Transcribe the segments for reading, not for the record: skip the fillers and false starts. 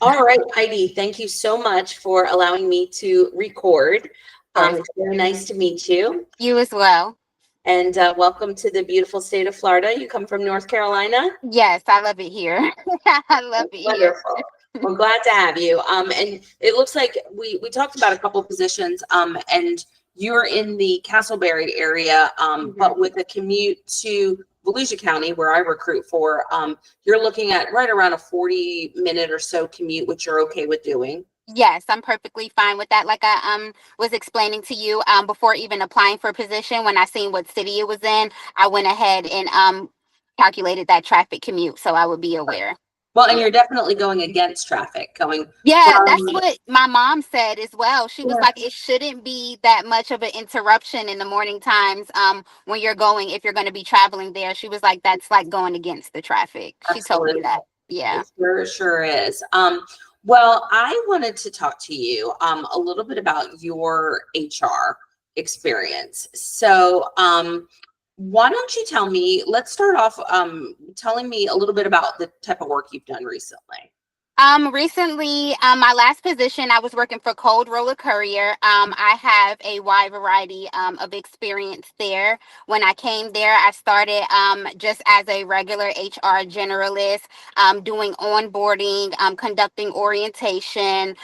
All right, Heidi, thank you so much for allowing me to record. Of course. It's very nice to meet you. You as well. And welcome to the beautiful state of Florida. You come from North Carolina? Yes, I love it here. I love it here. Wonderful. Well, glad to have you. And it looks like we talked about a couple positions, and you're in the Castleberry area, Mhm. but with a commute to Volusia County, where I recruit for, you're looking at right around a 40-minute or so commute, which you're okay with doing. Yes, I'm perfectly fine with that. Like I was explaining to you before even applying for a position, when I seen what city it was in, I went ahead and calculated that traffic commute so I would be aware. Well, and Yeah. you're definitely going against traffic, going Yeah, that's from, what my mom said as well. She was yeah, like, it shouldn't be that much of an interruption in the morning times when you're going, if you're going to be traveling there. She was like, that's like going against the traffic. She told me absolutely. that. Yeah. It sure is. Well, I wanted to talk to you a little bit about your HR experience. So, why don't you tell me, let's start off telling me a little bit about the type of work you've done recently. Recently, my last position, I was working for Cold Roller Courier. I have a wide variety of experience there. When I came there, I started just as a regular HR generalist, doing onboarding, conducting orientation,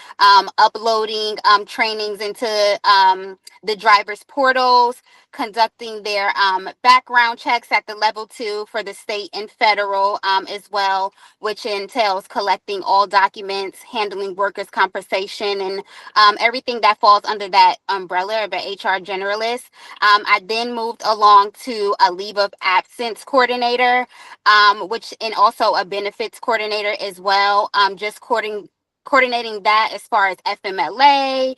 uploading trainings into the driver's portals, conducting their background checks at the level 2 for the state and federal as well, which entails collecting all documents, handling workers' compensation, and everything that falls under that umbrella of an HR generalist. I then moved along to a leave of absence coordinator, which and also a benefits coordinator as well. Just coordinating that as far as FMLA,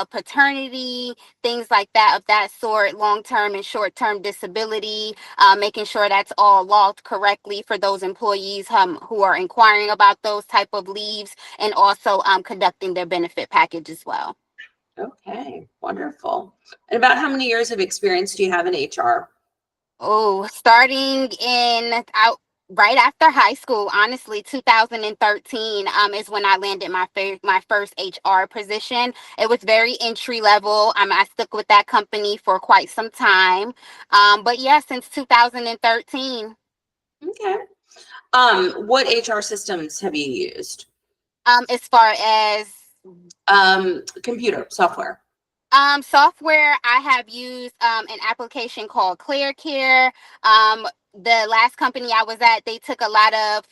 paternity, things like that of that sort, long-term and short-term disability, making sure that's all logged correctly for those employees who are inquiring about those type of leaves, and also conducting their benefit package as well. Okay, wonderful. And about how many years of experience do you have in HR? Oh, starting in out right after high school, honestly, 2013 is when I landed my first HR position. It was very entry level. I stuck with that company for quite some time. But yeah, since 2013. Okay. What HR systems have you used? As far as Computer software. software, I have used an application called ClearCare. The last company I was at, they took a lot of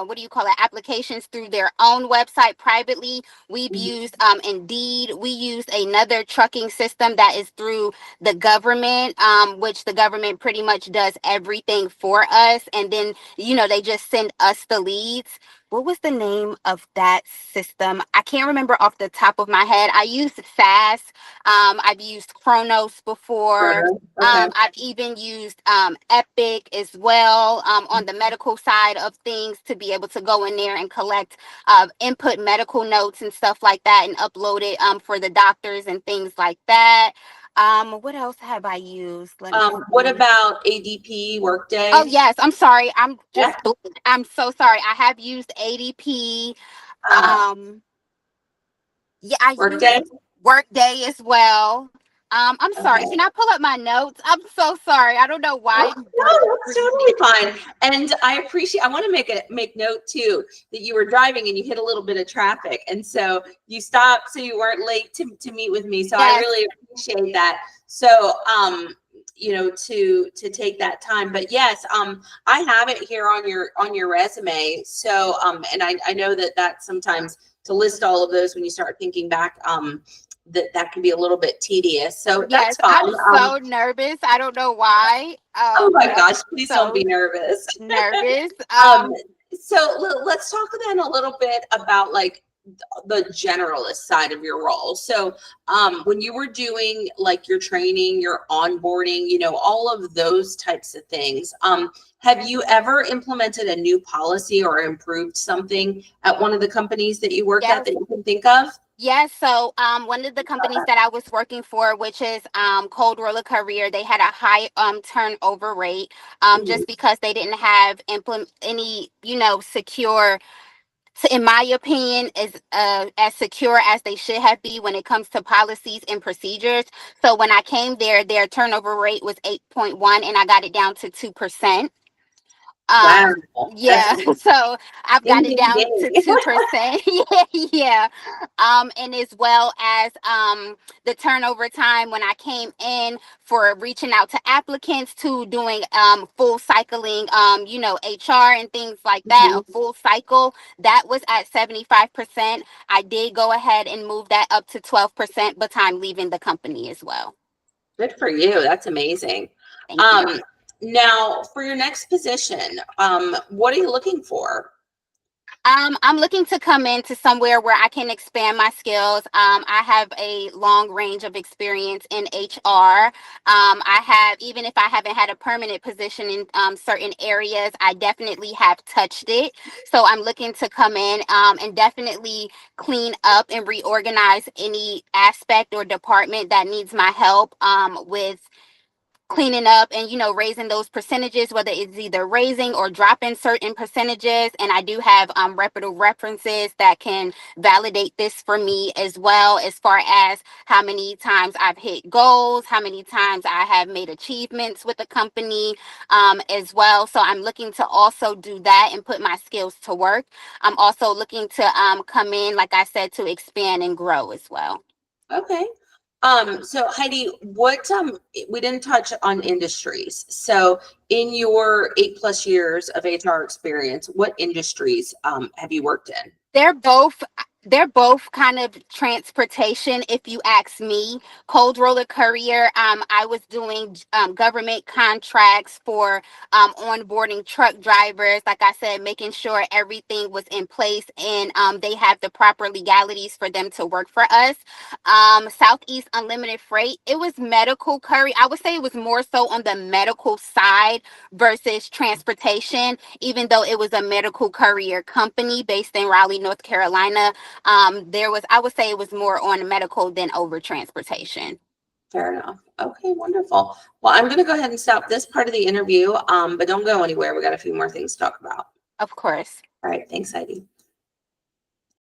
what do you call it, applications through their own website privately. We've used Indeed. We use another trucking system that is through the government, which the government pretty much does everything for us, and then they just send us the leads. What was the name of that system? I can't remember off the top of my head. I used SAS. I've used Chronos before. Okay. I've even used Epic as well, on the medical side of things, to be able to go in there and collect input medical notes and stuff like that, and upload it for the doctors and things like that. What else have I used? Let me What see. about ADP, Oh Workday? yes, I'm sorry. Yeah. I'm so sorry. I have used ADP. Uh, Um, yeah, I used Workday. Workday as well. I'm sorry. Okay. Can I pull up my notes? I'm so sorry. I don't know Oh, why. no, that's totally fine. And I appreciate, I want to make note too that you were driving and you hit a little bit of traffic. And so you stopped so you weren't late to meet with me. So I Yes, really appreciate that. So, to take that time. But yes, I have it here on your resume. So, and I know that sometimes to list all of those when you start thinking back, that can be a little bit tedious. So yes. that's fine. I'm so nervous. I don't know why. Oh my But I'm gosh, please don't be so nervous. nervous. Um, so let's talk then a little bit about like the generalist side of your role. So when you were doing like your training, your onboarding, all of those types of things, have you ever implemented a new policy or improved something at one of the companies that you worked at Yes. that you can think of? Yes, so one of the companies that I was working for, which is Cold Roller Career, they had a high turnover rate, Mhm. just because they didn't have any secure in my opinion, is as secure as they should have been when it comes to policies and procedures. So when I came there, their turnover rate was 8.1, and I got it down to 2%. Wow. That's Yeah, so I've got ding, it ding, down to ding. 2%. Yeah, yeah. And as well as the turnover time when I came in for reaching out to applicants to doing full cycling, HR and things like that, Mhm. a full cycle, that was at 75%. I did go ahead and move that up to 12% by time leaving the company as well. Good for you. That's amazing. Thank you. Um, Now for your next position, what are you looking for? I'm looking to come into somewhere where I can expand my skills. I have a long range of experience in HR. I have, even if I haven't had a permanent position in certain areas, I definitely have touched it. So I'm looking to come in and definitely clean up and reorganize any aspect or department that needs my help with cleaning up and raising those percentages, whether it's either raising or dropping certain percentages. And I do have reputable references that can validate this for me, as well as far as how many times I've hit goals, how many times I have made achievements with the company, as well. So I'm looking to also do that and put my skills to work. I'm also looking to come in, like I said, to expand and grow as well. Okay. So Heidi, what we didn't touch on industries. So in your 8+ years of HR experience, what industries have you worked in? They're both they're both kind of transportation, if you ask me. Cold roller courier, I was doing government contracts for onboarding truck drivers, like I said, making sure everything was in place and they have the proper legalities for them to work for us. Southeast Unlimited Freight, it was medical courier. I would say it was more so on the medical side versus transportation, even though it was a medical courier company based in Raleigh, North Carolina. I would say it was more on medical than over transportation. Fair enough. Okay, wonderful. Well, I'm going to go ahead and stop this part of the interview, but don't go anywhere. We got a few more things to talk about. Of course. All right, thanks, Heidi.